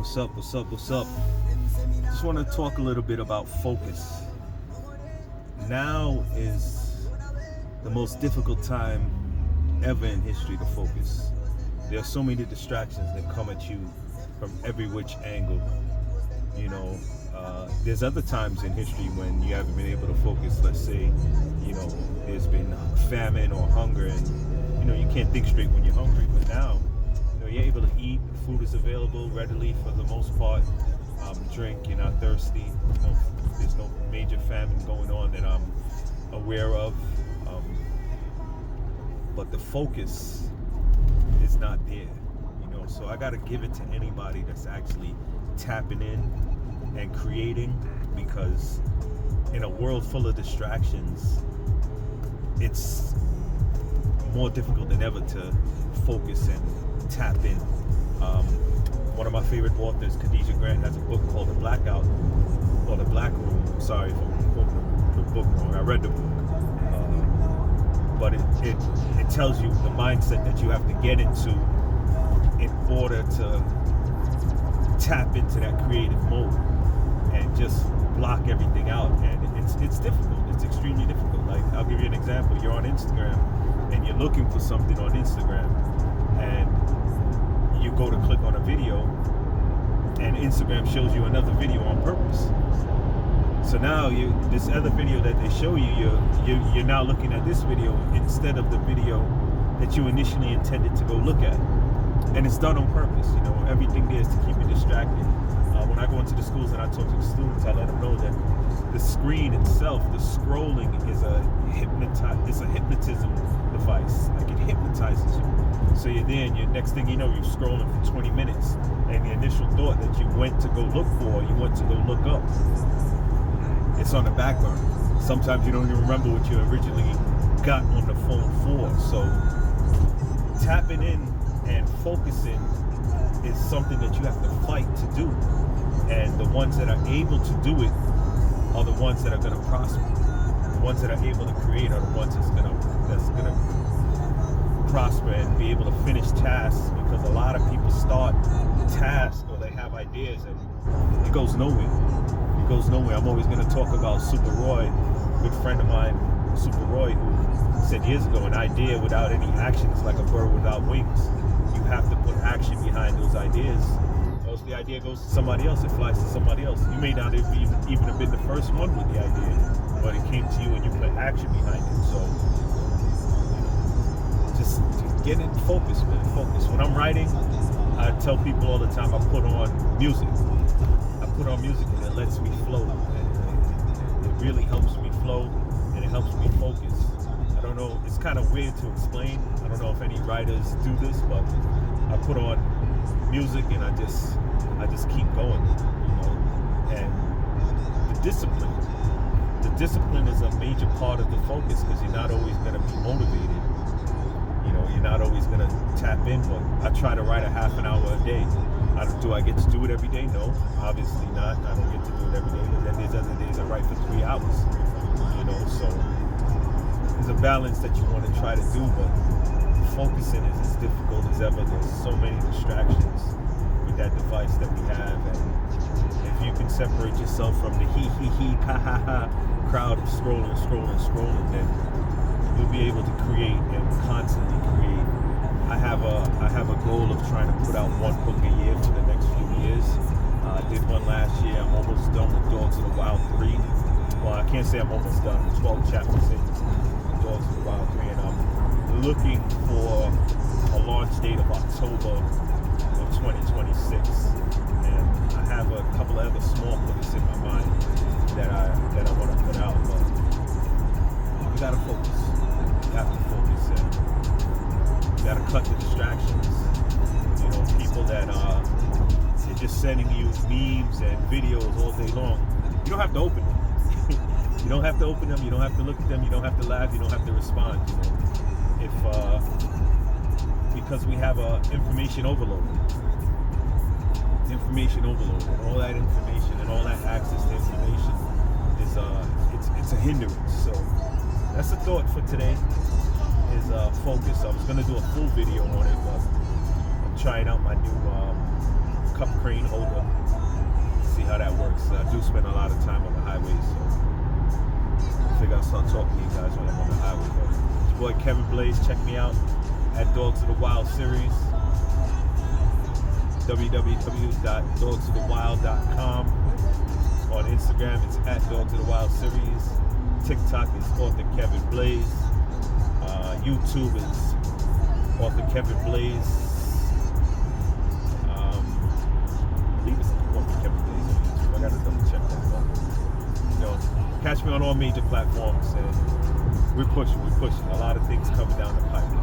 What's up? What's up? What's up? Just want to talk a little bit about focus. Now is the most difficult time ever in history to focus. There are so many distractions that come at you from every which angle. You know, there's other times in history when you haven't been able to focus. Let's say, there's been famine or hunger, and you can't think straight when you're hungry. But now, you're able to eat. Food is available readily for the most part. Drink. You're not thirsty. There's no major famine going on that I'm aware of. But the focus is not there. So I got to give it to anybody that's actually tapping in and creating, because in a world full of distractions, it's more difficult than ever to focus and tap in. One of my favorite authors, Khadijah Grant, has a book called The Blackout, or The Black Room. Sorry if I'm quoting the book wrong. I read the book. But it tells you the mindset that you have to get into in order to tap into that creative mode and just block everything out. And it's difficult. It's extremely difficult. Like, I'll give you an example. You're on Instagram and you're looking for something on Instagram, and you go to click on a video and Instagram shows you another video on purpose. So now this other video that they show you're now looking at this video instead of the video that you initially intended to go look at. And it's done on purpose. Everything there is to keep you distracted. When I go into the schools and I talk to the students, I let them know that the screen itself, the scrolling, is a hypnotism device. Like, it hypnotizes you. So you're there, and next thing you know, you're scrolling for 20 minutes, and the initial thought that you went to go look for, you went to go look up, it's on the back burner. Sometimes you don't even remember what you originally got on the phone for. So tapping in and focusing is something that you have to fight to do. And the ones that are able to do it are the ones that are going to prosper. The ones that are able to create are the ones that's going to prosper and be able to finish tasks, because a lot of people start tasks or they have ideas and it goes nowhere. I'm always going to talk about Super Roy, a good friend of mine, Super Roy, who said years ago, an idea without any action is like a bird without wings. You have to put action behind those ideas, or else the idea goes to somebody else, it flies to somebody else. You may not even have been the first one with the idea, but it came to you and you put action behind it. So just get in focus, man. Focus. When I'm writing, I tell people all the time, I put on music. And it lets me flow. And it really helps me flow, and it helps me focus. I don't know, it's kind of weird to explain. I don't know if any writers do this, but I put on music and I just keep going, And the discipline is a major part of the focus, because you're not always going to be motivated. You're not always going to tap in, but I try to write a half an hour a day. Do I get to do it every day? No, obviously not. I don't get to do it every day, but then there's other days I write for 3 hours, so there's a balance that you want to try to do, but focusing is as difficult as ever. There's so many distractions with that device that we have, and if you can separate yourself from the ha crowd of scrolling, then you'll be able to create and constantly create. I have a goal of trying to put out one book a year for the next few years. I did one last year. I'm almost done with Dogs of the Wild 3. Well, I can't say I'm almost done. 12 chapters in Dogs of the Wild 3, and I'm looking for a launch date of October of 2026. And I have a couple of other small books in my mind that I want to put out, but you gotta focus. You have to focus, and you gotta cut the distractions. People that they're just sending you memes and videos all day long. You don't have to open them. You don't have to open them. You don't have to look at them. You don't have to laugh. You don't have to respond. Because we have information overload. And all that information and all that access to information is it's a hindrance. So that's the thought for today. Is focus. I was gonna do a full video on it, but I'm trying out my new cup crane holder. See how that works. I do spend a lot of time on the highway, so I figure I'll start talking to you guys when I'm on the highway. But it's your boy Kevin Blaze. Check me out at Dogs of the Wild series. www.dogsofthewild.com. On Instagram, it's at Dogs of the Wild series. TikTok is author Kevin Blaze. YouTube is author Kevin Blaze. I believe it's author Kevin Blaze on YouTube. I gotta double check that. But, you know, catch me on all major platforms, and we're pushing. A lot of things coming down the pipeline.